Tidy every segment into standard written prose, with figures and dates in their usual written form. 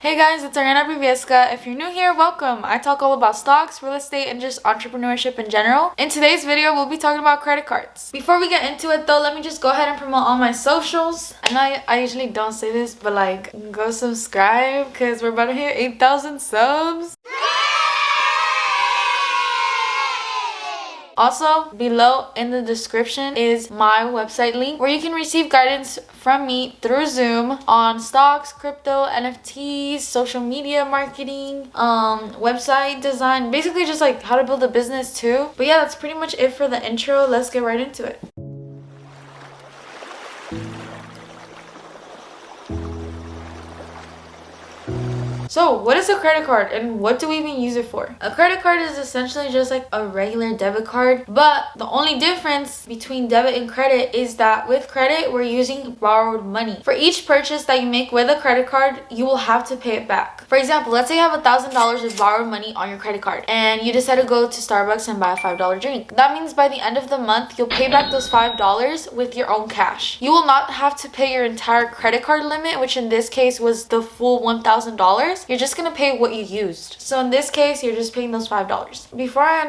Hey guys, it's Ariana Brivieska. If you're new here, welcome. I talk all about stocks, real estate, and just entrepreneurship in general. In today's video, we'll be talking about credit cards. Before we get into it though, let me just go ahead and promote all my socials. I know I usually don't say this, but go subscribe because we're about to hit 8,000 subs. Also, below in the description is my website link where you can receive guidance from me through Zoom on stocks, crypto, NFTs, social media marketing, website design, basically just like how to build a business too. But yeah, that's pretty much it for the intro. Let's get right into it. So, what is a credit card and what do we even use it for? A credit card is essentially just like a regular debit card, but the only difference between debit and credit is that with credit, we're using borrowed money. For each purchase that you make with a credit card, you will have to pay it back. For example, let's say you have $1,000 of borrowed money on your credit card and you decide to go to Starbucks and buy a $5 drink. That means by the end of the month, you'll pay back those $5 with your own cash. You will not have to pay your entire credit card limit, which in this case was the full $1,000. You're just gonna pay what you used. So in this case, you're just paying those $5. Before I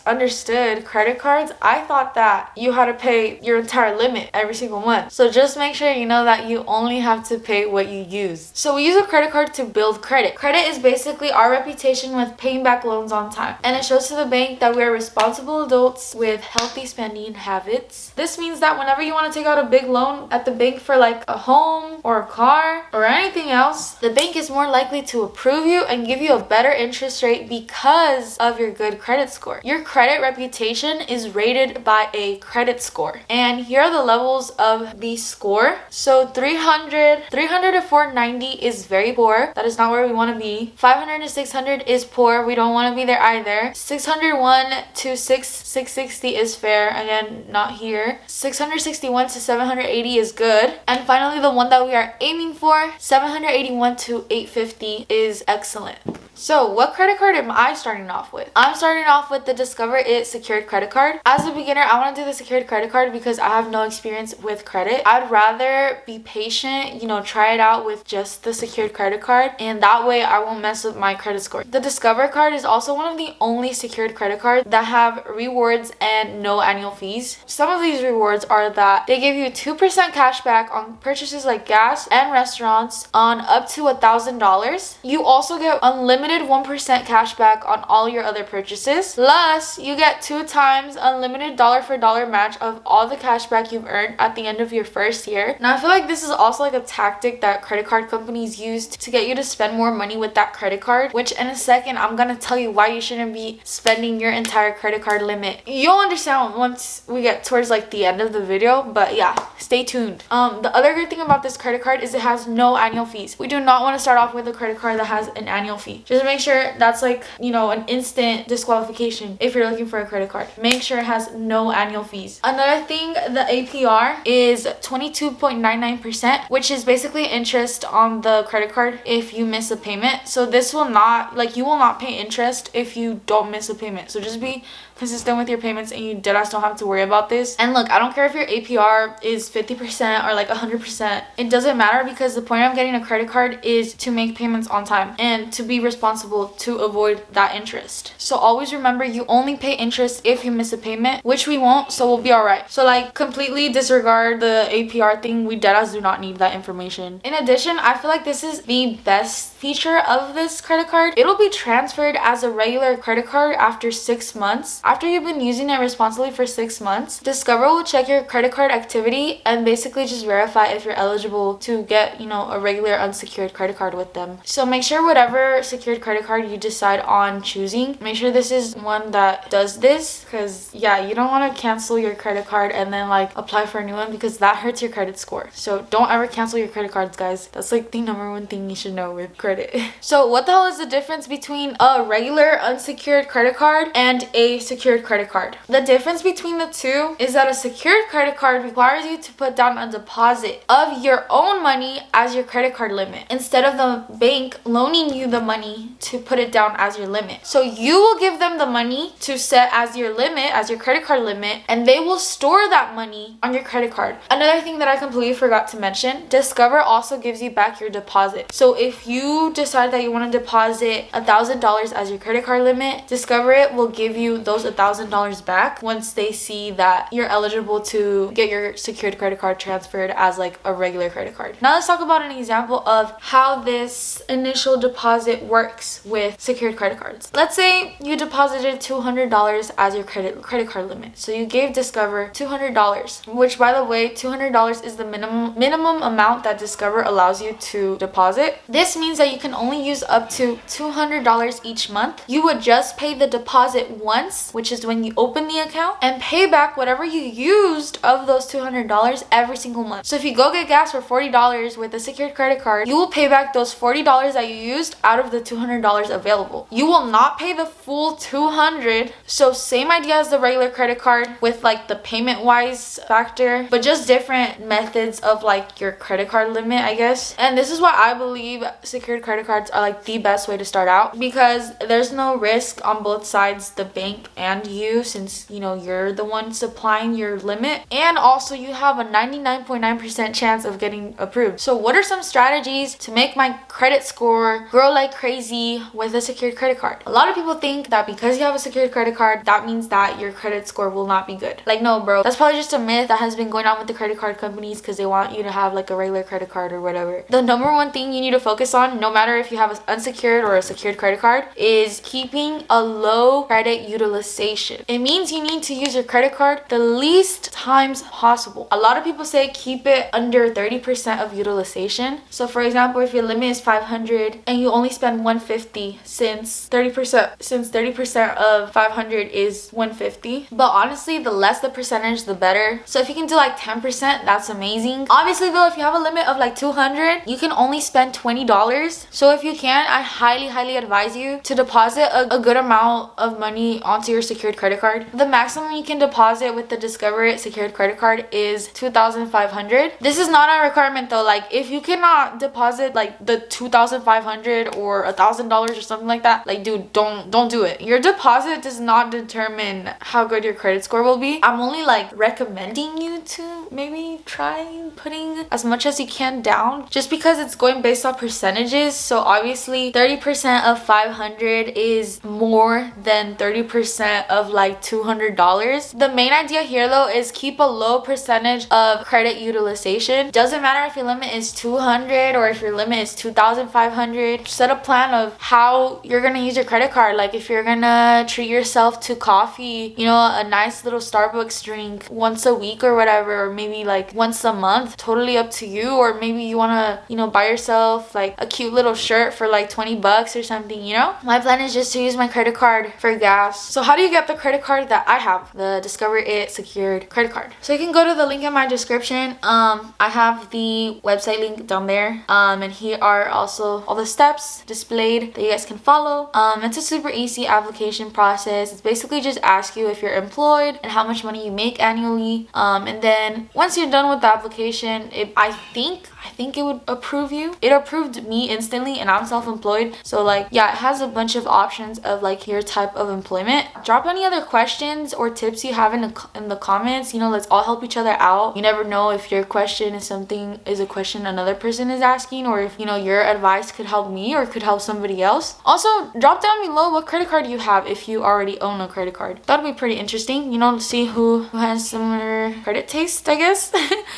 understood credit cards, I thought that you had to pay your entire limit every single month. So just make sure you know that you only have to pay what you used. So we use a credit card to build credit. Credit is basically our reputation with paying back loans on time. And it shows to the bank that we are responsible adults with healthy spending habits. This means that whenever you want to take out a big loan at the bank for like a home or a car or anything else, the bank is more likely to approve you and give you a better interest rate because of your good credit score. Your credit reputation is rated by a credit score. And here are the levels of the score. So 300 to 490 is very poor. That is not where we want to be. 500 to 600 is poor. We don't want to be there either. 601 to 660 is fair. Again, not here. 661 to 780 is good. And finally, the one that we are aiming for, 781 to 850 is excellent. So what credit card am I starting off with? I'm starting off with the Discover It secured credit card. As a beginner, I want to do the secured credit card because I have no experience with credit. I'd rather be patient, try it out with just the secured credit card, and that way I won't mess with my credit score. The Discover card is also one of the only secured credit cards that have rewards and no annual fees. Some of these rewards are that they give you 2% cash back on purchases like gas and restaurants on up to $1,000. You also get unlimited 1% cash back on all your other purchases. Plus, you get 2 times unlimited dollar for dollar match of all the cash back you've earned at the end of your first year. Now, I feel like this is also like a tactic that credit card companies use to get you to spend more money with that credit card, which in a second, I'm gonna tell you why you shouldn't be spending your entire credit card limit. You'll understand once we get towards like the end of the video, but yeah, stay tuned. The other good thing about this credit card is it has no annual fees. We do not want to start off with a credit card that has an annual fee. Just make sure that's an instant disqualification if you're looking for a credit card. Make sure it has no annual fees. Another thing, the APR is 22.99%, which is basically interest on the credit card if you miss a payment. So this will not, you will not pay interest if you don't miss a payment. So just be consistent with your payments and you deadass don't have to worry about this. And look, I don't care if your APR is 50% or 100%. It doesn't matter because the point of getting a credit card is to make payments on time and to be responsible to avoid that interest. So always remember, you only pay interest if you miss a payment, which we won't, so we'll be alright. So completely disregard the APR thing. We deadass do not need that information. In addition, I feel like this is the best feature of this credit card. It'll be transferred as a regular credit card after 6 months. After you've been using it responsibly for 6 months, Discover will check your credit card activity and basically just verify if you're eligible to get, a regular unsecured credit card with them. So make sure whatever secured credit card you decide on choosing, make sure this is one that does this, because yeah, you don't want to cancel your credit card and then apply for a new one because that hurts your credit score. So don't ever cancel your credit cards, guys. That's the number one thing you should know with credit. So what the hell is the difference between a regular unsecured credit card and a secured secured credit card. The difference between the two is that a secured credit card requires you to put down a deposit of your own money as your credit card limit instead of the bank loaning you the money to put it down as your limit. So you will give them the money to set as your limit, as your credit card limit, and they will store that money on your credit card. Another thing that I completely forgot to mention, Discover also gives you back your deposit. So if you decide that you want to deposit $1,000 as your credit card limit, Discover it will give you those $1,000 back once they see that you're eligible to get your secured credit card transferred as like a regular credit card. Now let's talk about an example of how this initial deposit works with secured credit cards. Let's say you deposited $200 as your credit card limit. So you gave Discover $200, which by the way, $200 is the minimum amount that Discover allows you to deposit. This means that you can only use up to $200 each month. You would just pay the deposit once, which is when you open the account, and pay back whatever you used of those $200 every single month. So if you go get gas for $40 with a secured credit card, you will pay back those $40 that you used out of the $200 available. You will not pay the full $200. So same idea as the regular credit card with like the payment wise factor, but just different methods of like your credit card limit, I guess. And this is why I believe secured credit cards are like the best way to start out, because there's no risk on both sides, the bank and you, since you know you're the one supplying your limit, and also you have a 99.9% chance of getting approved. So what are some strategies to make my credit score grow like crazy with a secured credit card? A lot of people think that because you have a secured credit card, that means that your credit score will not be good. Like, no, bro, that's probably just a myth that has been going on with the credit card companies because they want you to have like a regular credit card or whatever. The number one thing you need to focus on, no matter if you have an unsecured or a secured credit card, is keeping a low credit utilization. It means you need to use your credit card the least times possible. A lot of people say keep it under 30% of utilization. So for example, if your limit is $500 and you only spend $150, since 30% of $500 is $150. But honestly, the less the percentage, the better. So if you can do like 10%, that's amazing. Obviously though, if you have a limit of like $200, you can only spend $20. So if you can, I highly advise you to deposit a good amount of money onto your secured credit card. The maximum you can deposit with the Discover It secured credit card is $2,500. This is not a requirement though. Like if you cannot deposit like the $2,500 or $1,000 or something like that, like dude, don't do it. Your deposit does not determine how good your credit score will be. I'm only like recommending you to maybe try putting as much as you can down, just because it's going based on percentages. So obviously 30% of $500 is more than 30% of like $200. The main idea here though is keep a low percentage of credit utilization. Doesn't matter if your limit is $200 or if your limit is $2,500. Set a plan of how you're gonna use your credit card. Like if you're gonna treat yourself to coffee, you know, a nice little Starbucks drink once a week or whatever, or maybe like once a month, totally up to you. Or maybe you wanna, you know, buy yourself like a cute little shirt for like $20 or something, you know? My plan is just to use my credit card for gas. So how do you get the credit card that I have? The Discover It secured credit card. So you can go to the link in my description. I have the website link down there. And here are also all the steps displayed that you guys can follow. It's a super easy application process. It's basically just ask you if you're employed and how much money you make annually. And then once you're done with the application, I think it would approve you. It approved me instantly, and I'm self-employed. So like, yeah, it has a bunch of options of like your type of employment. Drop any other questions or tips you have in the comments. You know, let's all help each other out. You never know if your question is a question another person is asking, or if, you know, your advice could help me or could help somebody else. Also, drop down below what credit card you have if you already own a credit card. That'll be pretty interesting, you know, to see who has similar credit taste, I guess.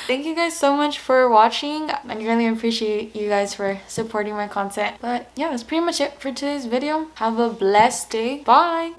Thank you guys so much for watching. I really appreciate you guys for supporting my content. But yeah, that's pretty much it for today's video. Have a blessed day. Bye.